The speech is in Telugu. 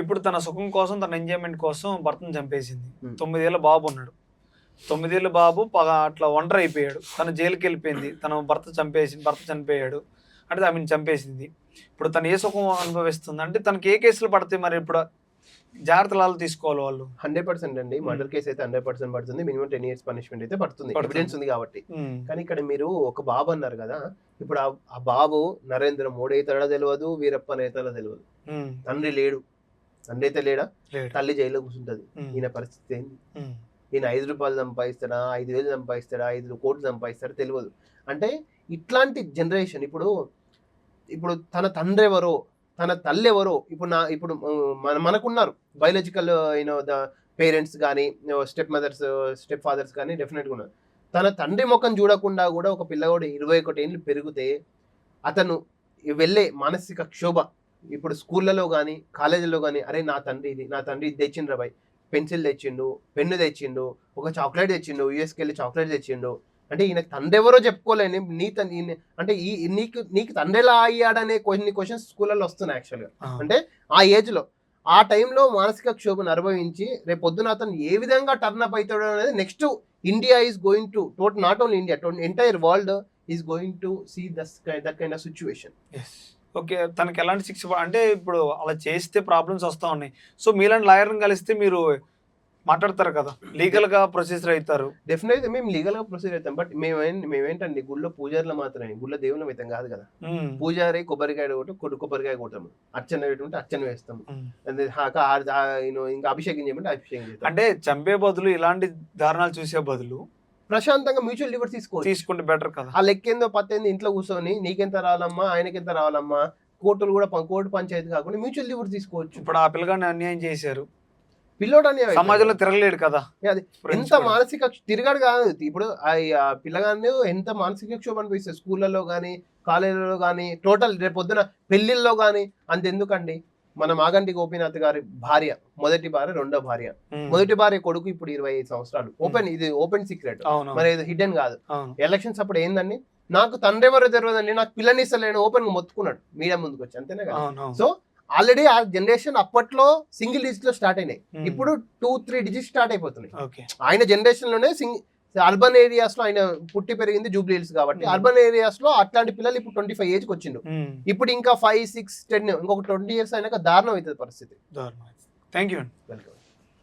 ఇప్పుడు తన సుఖం కోసం, తన ఎంజాయ్మెంట్ కోసం భర్తను చంపేసింది. 9 ఏళ్ళ బాబు ఉన్నాడు. 9 ఏళ్ళ బాబు అట్లా ఒంటరి అయిపోయాడు. తను జైలుకి వెళ్ళిపోయింది. తన భర్త చనిపోయాడు అంటే ఆమెను చంపేసింది. ఇప్పుడు తను ఏ సుఖం అనుభవిస్తుంది అంటే తనకి ఏ కేసులు పడతాయి మరి? ఇప్పుడు జాగ్రత్తలు తీసుకోవాలి వాళ్ళు. 100% అండి. మర్డర్ కేసు అయితే 100% పడుతుంది. మినిమం 10 years పనిష్మెంట్ అయితే పడుతుంది, ఎవిడెన్స్ ఉంది కాబట్టి. కానీ ఇక్కడ మీరు ఒక బాబు అన్నారు కదా, ఇప్పుడు ఆ బాబు నరేంద్ర మోడీ అవుతాడో తెలియదు, వీరప్పన్ అవుతాడో తెలియదు. తండ్రి లేడు. తండ్రి అయితే లేడా, తల్లి జైల్లో కూర్చుంటది. ఈయన పరిస్థితి ఏంది? ఈయన 5 రూపాయలు సంపాదిస్తాడా, 5,000 సంపాదిస్తాడా, 5 కోట్లు సంపాదిస్తాడా తెలియదు. అంటే ఇట్లాంటి జనరేషన్. ఇప్పుడు తన తండ్రి ఎవరో, తన తల్లి ఎవరో, ఇప్పుడు మనకున్నారు బయాలజికల్ ద పేరెంట్స్ కానీ, స్టెప్ ఫాదర్స్ కానీ డెఫినెట్గా ఉన్నారు. తన తండ్రి ముఖం చూడకుండా కూడా ఒక పిల్లవాడు 21 ఏళ్ళు పెరిగితే అతను వెళ్ళే మానసిక క్షోభ, ఇప్పుడు స్కూళ్ళలో కానీ కాలేజీలో కానీ, అరే నా తండ్రి ఇది తెచ్చిండ్రా బాయ్, పెన్సిల్ తెచ్చిండు, పెన్ను తెచ్చిండు, ఒక చాక్లెట్ తెచ్చిండు, యూఎస్కి వెళ్ళి చాక్లెట్ తెచ్చిండు అంటే ఈయనకు తండ్రి ఎవరో చెప్పుకోలేని అంటే నీకు తండ్రి ఎలా అయ్యాడనే కొన్ని క్వశ్చన్స్ స్కూళ్ళలో వస్తున్నాయి యాక్చువల్గా. అంటే ఆ ఏజ్లో ఆ టైంలో మానసిక క్షోభను అనుభవించి రేపు పొద్దున అతను ఏ విధంగా టర్న్ అప్ అవుతాడు అనేది next India is going to not only India, entire world is going to see that kind of situation. Okay, తనకి ఎలాంటి శిక్ష అంటే ఇప్పుడు అలా చేస్తే ప్రాబ్లమ్స్ వస్తూ ఉన్నాయి. సో మీలాంటి లాయర్ని కలిస్తే మీరు మాట్లాడతారు కదా, లీగల్ గా ప్రొసీజర్ అవుతారు. డెఫినెట్గా మేము లీగల్ గా ప్రొసీజర్ అవుతాం. బట్ మేమేంటండి గుళ్ళో పూజారులు మాత్రమే, గుళ్ళో దేవుని అవుతాం కాదు కదా. పూజారి కొబ్బరికాయ కొబ్బరికాయ కొట్టాము, అర్చన పెట్టుకుంటే అర్చన వేస్తాము, ఇంకా అభిషేకం చేయమంటే అభిషేకం చేస్తాం. అంటే చంపే బదులు ఇలాంటి దారుణాలు చూసే బదులు ప్రశాంతంగా మ్యూచువల్ డివోర్స్ తీసుకుంటే బెటర్ కదా. ఆ లెక్కేందో పత్తేందో ఇంట్లో కూర్చొని నీకెంత రావాలమ్మా, ఆయనకెంత రావాలమ్మా, కోర్టులు కూడా కోర్టు పంచాయతీ కాకుండా మ్యూచువల్ డివోర్స్ తీసుకోవచ్చు. ఇప్పుడు ఆ పిల్లగాన్ని అన్యాయం చేశారు, పిల్లోడు సమాజంలో తిరగలేడు కదా. ఎంత మానసిక తిరగడు కాదు. ఇప్పుడు ఆ పిల్లగాన్ని ఎంత మానసిక క్షోభ అనిపిస్తుంది స్కూళ్ళలో కానీ, కాలేజీలలో కానీ, టోటల్ రేపు పొద్దున పెళ్లిళ్ళలో కానీ. అంతెందుకండి, మన మాగంటి గోపీనాథ్ గారి భార్య, మొదటి భార్య, రెండో భార్య, మొదటి భార్య కొడుకు ఇప్పుడు 25 సంవత్సరాలు. ఇది ఓపెన్ సీక్రెట్, మరి హిడెన్ కాదు. ఎలక్షన్స్ అప్పుడు ఏందండి, నాకు తండ్రి ఎవరో తెలియదండి, నాకు పిల్లని ఇస్తలేను ఓపెన్ గా మొత్తుకున్నాడు మీడియా ముందుకు వచ్చి, అంతేనే కదా. సో ఆల్రెడీ ఆ జనరేషన్ అప్పట్లో సింగిల్ డిజిట్ లో స్టార్ట్ అయినాయి, ఇప్పుడు 2-3 డిజిట్ స్టార్ట్ అయిపోతున్నాయి. ఆయన జనరేషన్ లోనే అర్బన్ ఏరియాస్ లో ఆయన పుట్టి పెరిగింది జూబ్లీ హిల్స్ కాబట్టి అర్బన్ ఏరియాస్ లో అట్లాంటి పిల్లలు ఇప్పుడు 25 ఏజ్ కి వచ్చిండు. ఇప్పుడు ఇంకా 5, 6, 10 ఇంకొక 20 years అయినాక దారుణం అవుతుంది పరిస్థితి. Thank you. వెల్కమ్.